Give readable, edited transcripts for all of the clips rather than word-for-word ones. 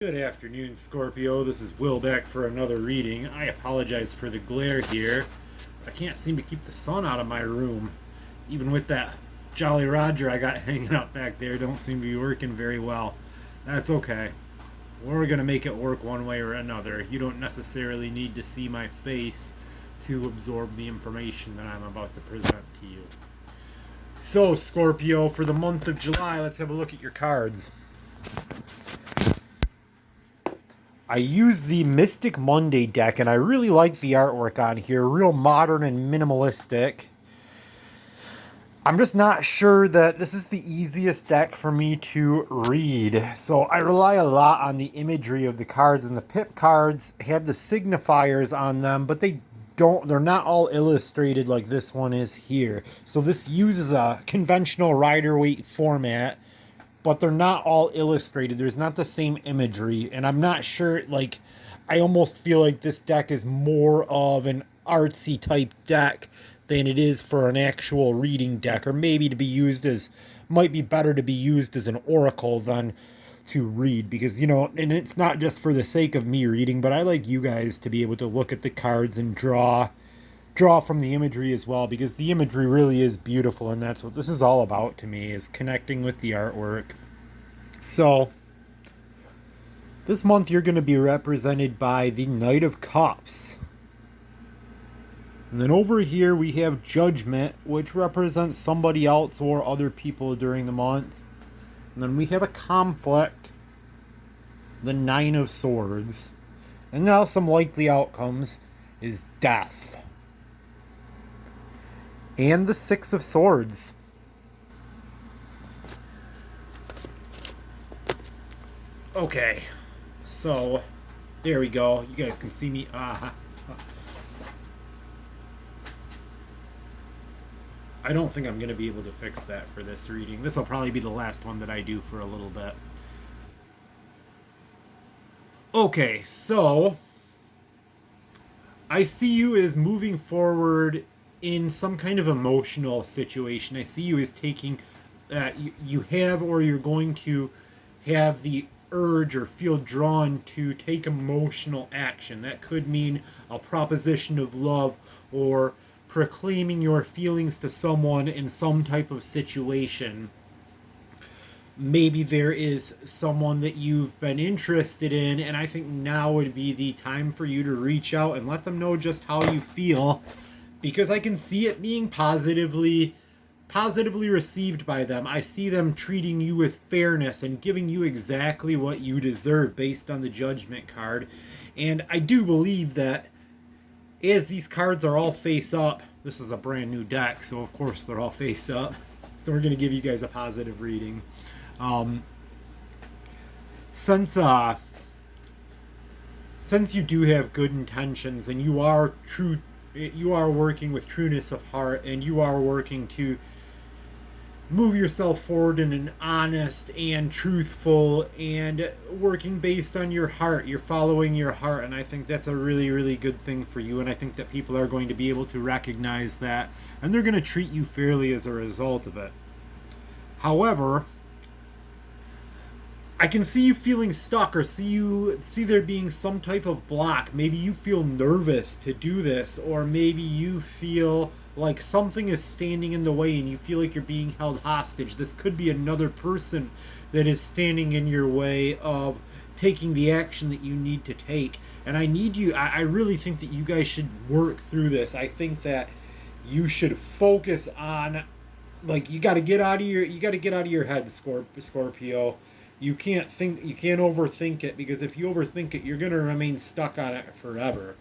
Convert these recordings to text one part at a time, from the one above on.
Good afternoon, Scorpio. This is Will back for another reading. I apologize for the glare here. I can't seem to keep the sun out of my room. Even with that Jolly Roger I got hanging up back there, don't seem to be working very well. That's okay. We're going to make it work one way or another. You don't necessarily need to see my face to absorb the information that I'm about to present to you. So, Scorpio, for the month of July, let's have a look at your cards. I use the Mystic Monday deck, and I really like the artwork on here. Real modern and minimalistic. I'm just not sure that this is the easiest deck for me to read. So I rely a lot on the imagery of the cards, and the pip cards have the signifiers on them, but they're not all illustrated like this one is here. So this uses a conventional Rider-Waite format, but they're not all illustrated. There's not the same imagery, and I'm not sure, I almost feel like this deck is more of an artsy type deck than it is for an actual reading deck, or maybe might be better to be used as an oracle than to read, because, and it's not just for the sake of me reading, but I like you guys to be able to look at the cards and draw from the imagery as well, because the imagery really is beautiful, and that's what this is all about to me, is connecting with the artwork. So this month you're going to be represented by the Knight of Cups, and then over here we have Judgment, which represents somebody else or other people during the month. And then we have a Conflict, the Nine of Swords, and now some likely outcomes is Death, and the Six of Swords. Okay, so there we go. You guys can see me. I don't think I'm going to be able to fix that for this reading. This will probably be the last one that I do for a little bit. Okay, so I see you as moving forward in some kind of emotional situation. I see you as taking you have, or you're going to have the urge or feel drawn to take emotional action. That could mean a proposition of love, or proclaiming your feelings to someone in some type of situation. Maybe there is someone that you've been interested in, and I think now would be the time for you to reach out and let them know just how you feel, because I can see it being positively received by them. I see them treating you with fairness and giving you exactly what you deserve based on the Judgment card. And I do believe that as these cards are all face up, this is a brand new deck, so of course they're all face up. So we're going to give you guys a positive reading. Since you do have good intentions, and you are working with trueness of heart, and you are working to move yourself forward in an honest and truthful, and working based on your heart. You're following your heart, and I think that's a really, really good thing for you, and I think that people are going to be able to recognize that, and they're going to treat you fairly as a result of it. However, I can see you feeling stuck, or see there being some type of block. Maybe you feel nervous to do this, or maybe you feel like something is standing in the way and you feel like you're being held hostage. This could be another person that is standing in your way of taking the action that you need to take. And I really think that you guys should work through this. I think that you should focus on, you got to get out of your head, Scorpio. You can't overthink it, because if you overthink it, you're going to remain stuck on it forever.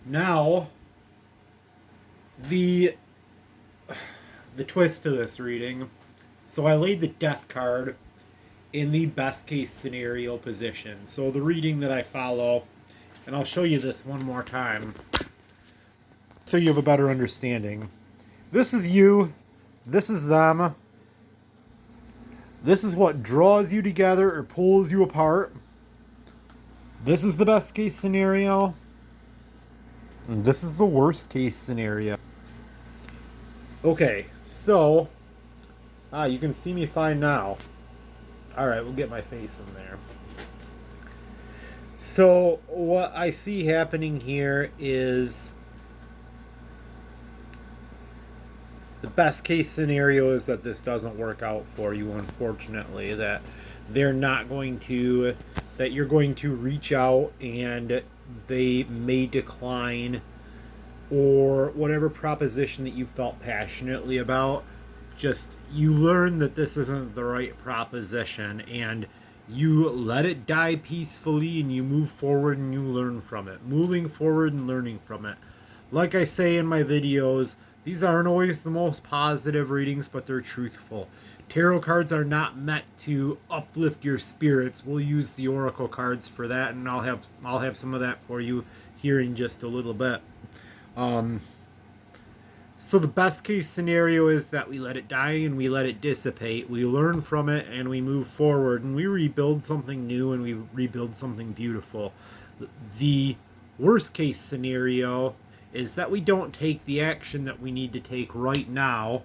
Now, the twist to this reading. So I laid the Death card in the best case scenario position. So the reading that I follow, and I'll show you this one more time so you have a better understanding. This is you. This is them. This is what draws you together or pulls you apart. This is the best case scenario. And this is the worst case scenario. Okay, so you can see me fine now. Alright, we'll get my face in there. So what I see happening here is the best case scenario is that this doesn't work out for you, unfortunately, that they're not going to, that you're going to reach out and they may decline, or whatever proposition that you felt passionately about, just you learn that this isn't the right proposition and you let it die peacefully and you move forward and you learn from it. Moving forward and learning from it. Like I say in my videos, these aren't always the most positive readings, but they're truthful. Tarot cards are not meant to uplift your spirits. We'll use the oracle cards for that, and I'll have some of that for you here in just a little bit. So the best case scenario is that we let it die and we let it dissipate. We learn from it and we move forward and we rebuild something new and we rebuild something beautiful. The worst case scenario is that we don't take the action that we need to take right now,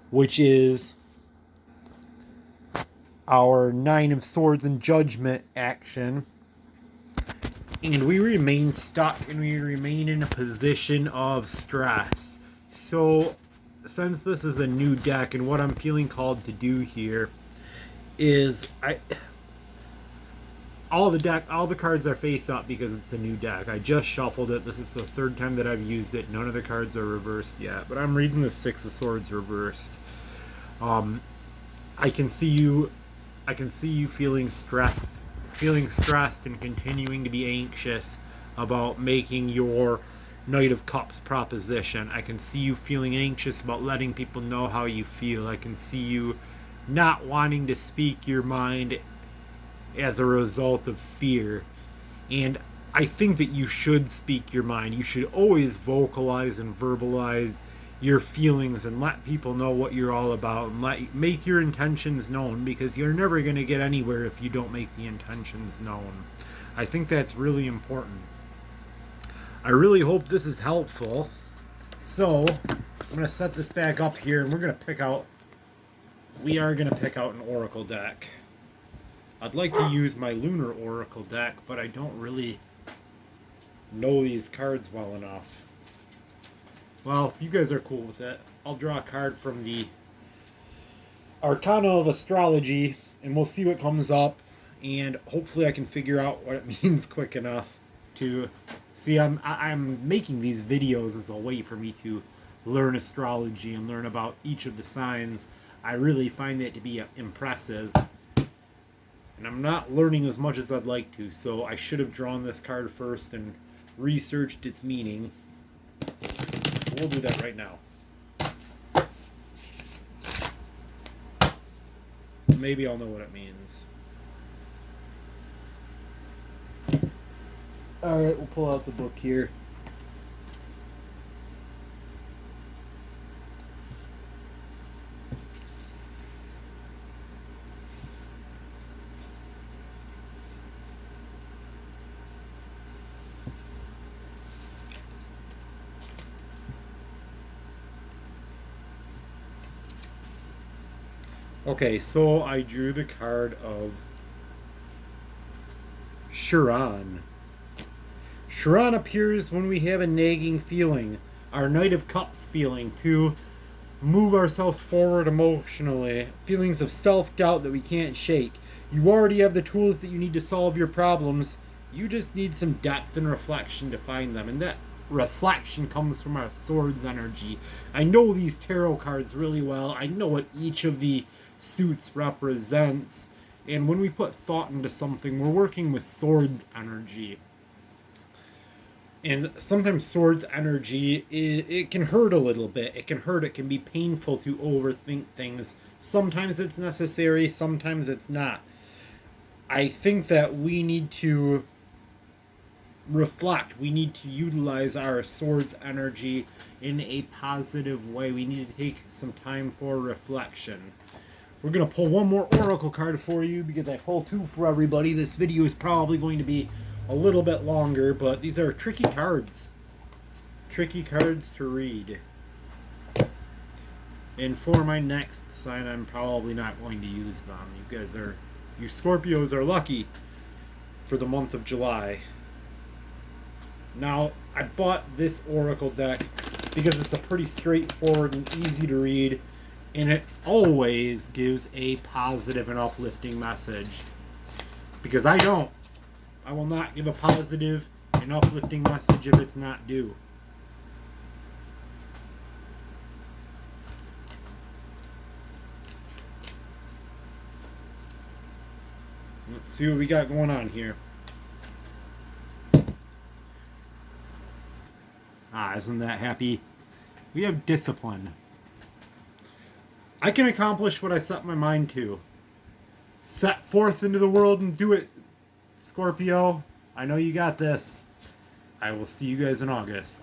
which is our Nine of Swords and Judgment action, and we remain stuck and we remain in a position of stress. So since this is a new deck, and what I'm feeling called to do here is all the cards are face up because it's a new deck. I just shuffled it. This is the third time that I've used it. None of the cards are reversed yet, but I'm reading the Six of Swords reversed. I can see you feeling stressed and continuing to be anxious about making your Knight of Cups proposition. I can see you feeling anxious about letting people know how you feel. I can see you not wanting to speak your mind as a result of fear. And I think that you should speak your mind. You should always vocalize and verbalize your feelings and let people know what you're all about and make your intentions known, because you're never going to get anywhere if you don't make the intentions known. I think that's really important. I really hope this is helpful. So I'm going to set this back up here and we are going to pick out an oracle deck. I'd like to use my lunar oracle deck, but I don't really know these cards well enough. Well, if you guys are cool with it, I'll draw a card from the Arcana of Astrology, and we'll see what comes up, and hopefully I can figure out what it means quick enough to see. I'm making these videos as a way for me to learn astrology and learn about each of the signs. I really find that to be impressive, and I'm not learning as much as I'd like to, so I should have drawn this card first and researched its meaning. We'll do that right now. Maybe I'll know what it means. Alright, we'll pull out the book here. Okay, so I drew the card of Chiron. Chiron appears when we have a nagging feeling, our Knight of Cups feeling, to move ourselves forward emotionally, feelings of self-doubt that we can't shake. You already have the tools that you need to solve your problems. You just need some depth and reflection to find them, and that reflection comes from our Swords energy. I know these tarot cards really well. I know what each of the suits represents, and when we put thought into something, we're working with Swords energy. And sometimes Swords energy, it can hurt a little bit. It can be painful to overthink things. Sometimes it's necessary, sometimes it's not. I think that we need to reflect. We need to utilize our Swords energy in a positive way. We need to take some time for reflection. We're going to pull one more oracle card for you because I pull two for everybody. This video is probably going to be a little bit longer, but these are tricky cards. Tricky cards to read. And for my next sign, I'm probably not going to use them. You Scorpios are lucky. for the month of July. Now, I bought this Oracle deck because it's a pretty straightforward and easy to read, and it always gives a positive and uplifting message. Because I will not give a positive and uplifting message if it's not due. Let's see what we got going on here. Isn't that happy? We have discipline. I can accomplish what I set my mind to. Set forth into the world and do it, Scorpio. I know you got this. I will see you guys in August.